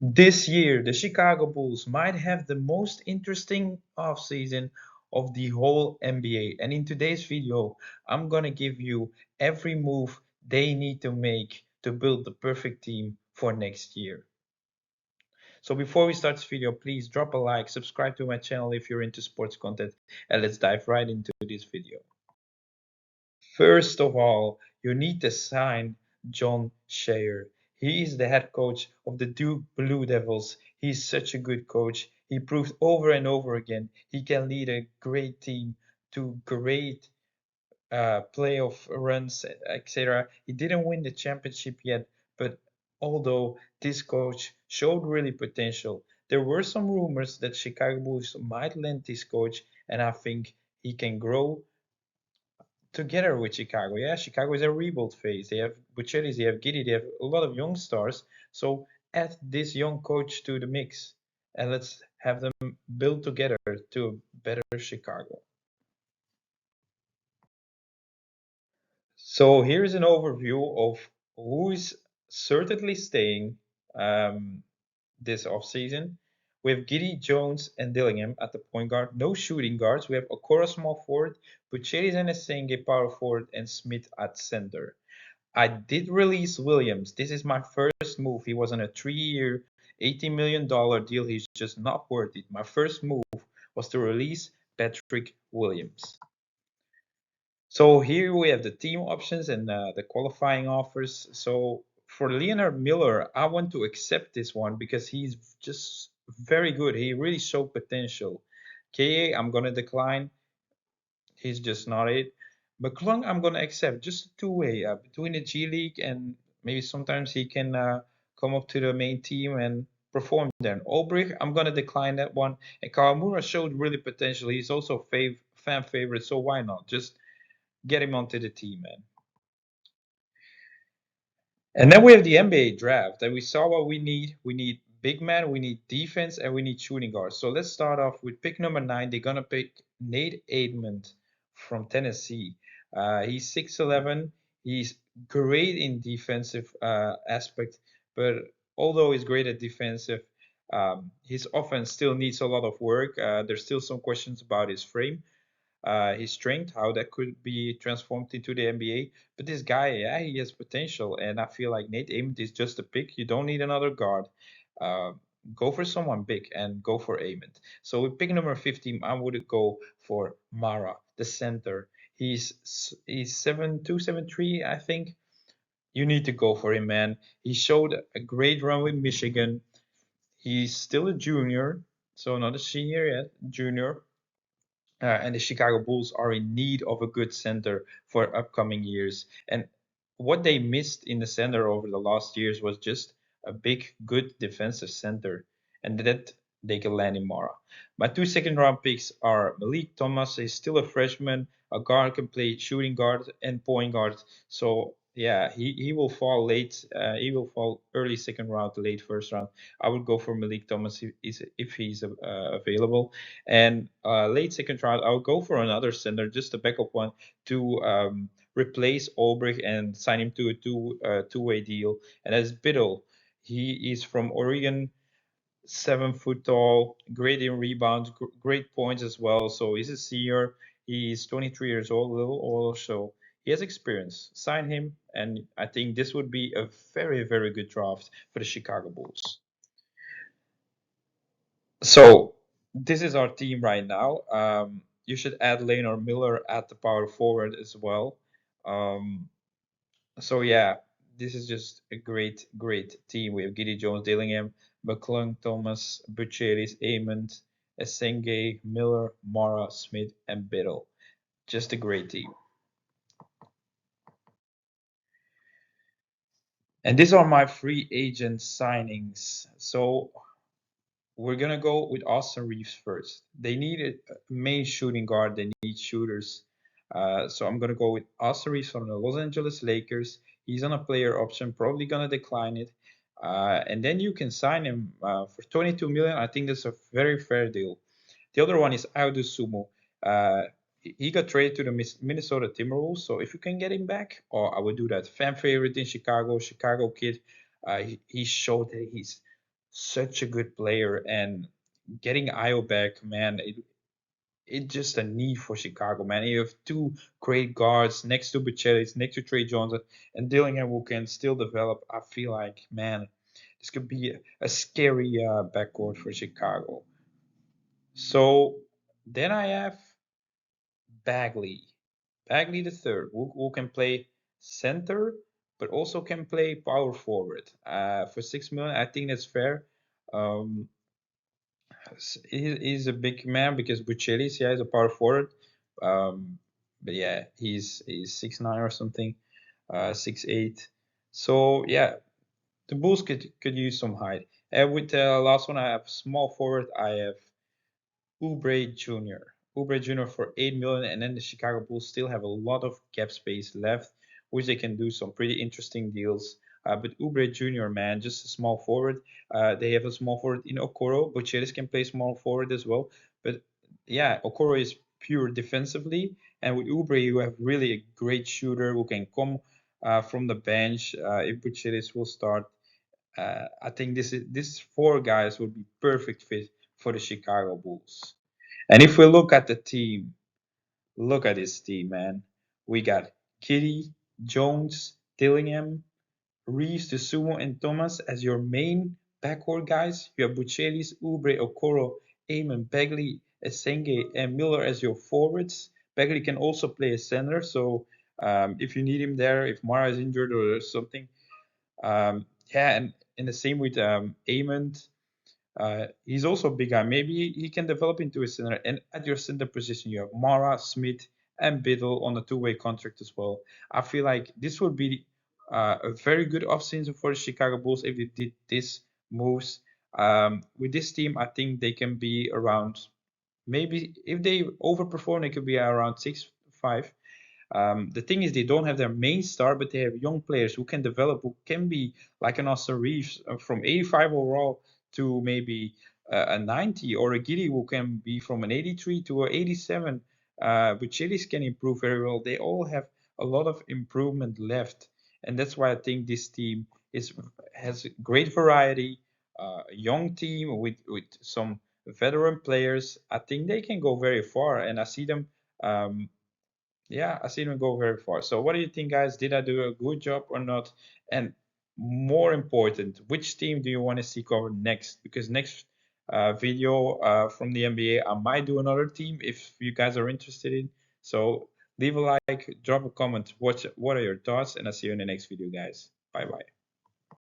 This year, the Chicago Bulls might have the most interesting offseason of the whole NBA. And in today's video, I'm going to give you every move they need to make to build the perfect team for next year. So before we start this video, please drop a like, subscribe to my channel if you're into sports content, and let's dive right into this video. First of all, you need to sign John Shea. He is the head coach of the Duke Blue Devils. He's such a good coach. He proved over and over again he can lead a great team to great playoff runs, etc. He didn't win the championship yet, but although this coach showed really potential, there were some rumors that Chicago Bulls might land this coach, and I think he can grow together with Chicago. Yeah, Chicago is a rebuild phase. They have Buchelis, they have Giddy, they have a lot of young stars. So add this young coach to the mix and let's have them build together to a better Chicago. So here's an overview of who is certainly staying this offseason. We have Giddy, Jones, and Dillingham at the point guard. No shooting guards. We have Okora small forward, Buchelis and Esenge power forward, and Smith at center. I did release Williams. This is my first move. He was on a 3-year, $80 million deal. He's just not worth it. My first move was to release Patrick Williams. So here we have the team options and the qualifying offers. So for Leonard Miller, I want to accept this one because he's just very good. He really showed potential. KA, I'm going to decline. He's just not it. McClung, I'm going to accept just a two-way between the G League and maybe sometimes he can come up to the main team and perform there. Ulbrich, I'm going to decline that one. And Kawamura showed really potential. He's also fan favorite, so why not? Just get him onto the team, man. And then we have the NBA draft, and we saw what we need. We need big man, we need defense, and we need shooting guards. So let's start off with pick number 9. They're gonna pick Nate Aidman from Tennessee. He's 6'11". He's great in defensive aspect, but although he's great at defensive, his offense still needs a lot of work. There's still some questions about his frame, his strength, how that could be transformed into the NBA. But this guy, yeah, he has potential, and I feel like Nate Ament is just a pick. You don't need another guard. Uh, go for someone big and go for Ament. So with pick number 15, I would go for Mara, the center. He's 7'2", 7'3", I think. You need to go for him, man. He showed a great run with Michigan. He's still a junior, so not a senior yet, junior. And the Chicago Bulls are in need of a good center for upcoming years. And what they missed in the center over the last years was just a big, good defensive center, and that they can land in Mara. My 2 second-round picks are Malik Thomas. He's still a freshman. A guard can play shooting guard and point guard. So yeah, he will fall late. He will fall early second round to late first round. I would go for Malik Thomas if he's available. And late second round, I would go for another center, just a backup one, to replace Ulbrich and sign him to a two-way deal. And that's Biddle. He is from Oregon, 7 foot tall, great in rebounds, great points as well. So he's a senior. He's 23 years old, a little older, so he has experience. Sign him, and I think this would be a very, very good draft for the Chicago Bulls. So this is our team right now. You should add Lane or Miller at the power forward as well. Um, so yeah, this is just a great, great team. We have Giddy Jones, Dillingham, McClung, Thomas, Buchelis, Amond, Esenge, Miller, Mara, Smith, and Biddle. Just a great team. And these are my free agent signings. So we're gonna go with Austin Reeves first. They need a main shooting guard. They need shooters. So I'm gonna go with Austin Reeves from the Los Angeles Lakers. He's on a player option. Probably gonna decline it. And then you can sign him for 22 million. I think that's a very fair deal. The other one is Audu Sumo. He got traded to the Minnesota Timberwolves. So if you can get him back, oh, I would do that. Fan favorite in Chicago, Chicago kid. He showed that he's such a good player, and getting Io back, man, it's just a need for Chicago, man. You have two great guards next to Buchelis, next to Trey Johnson, and Dillingham who can still develop. I feel like, man, this could be a scary backcourt for Chicago. So then I have Bagley, Bagley the third, who can play center, but also can play power forward. For 6 million, I think that's fair. Um, he's a big man because Buchelis, yeah, is a power forward. But yeah, he's 6'9" or something, 6'8". So yeah, the Bulls could use some height. And with the last one, I have small forward. I have Oubre Jr. Oubre Jr. for 8 million, and then the Chicago Bulls still have a lot of cap space left, which they can do some pretty interesting deals. But Oubre Jr., man, just a small forward. They have a small forward in Okoro. Buchelis can play small forward as well. But yeah, Okoro is pure defensively, and with Oubre, you have really a great shooter who can come from the bench if Buchelis will start. I think this four guys would be perfect fit for the Chicago Bulls. And if we look at the team, look at this team, man. We got Kitty, Jones, Dillingham, Reeves, Sumo, and Thomas as your main backcourt guys. You have Buchelis, Oubre, Okoro, Eamon, Bagley, Esenge, and Miller as your forwards. Bagley can also play a center, so if you need him there, if Mara is injured or something, yeah, and the same with Eamon. He's also a big guy. Maybe he can develop into a center. And at your center position, you have Mara, Smith, and Biddle on a two-way contract as well. I feel like this would be a very good offseason for the Chicago Bulls if they did this moves. With this team, I think they can be around. Maybe if they overperform, they could be around 6-5. The thing is, they don't have their main star, but they have young players who can develop, who can be like an Austin Reeves from 85 overall to maybe a 90, or a Giddy who can be from an 83 to an 87. But Chilis can improve very well. They all have a lot of improvement left, and that's why I think this team has great variety. A young team with some veteran players. I think they can go very far, and I see them. Yeah, I see them go very far. So what do you think, guys? Did I do a good job or not? And more important, which team do you want to see covered next? Because next video from the NBA, I might do another team if you guys are interested in. So leave a like, drop a comment. What are your thoughts? And I'll see you in the next video, guys. Bye bye.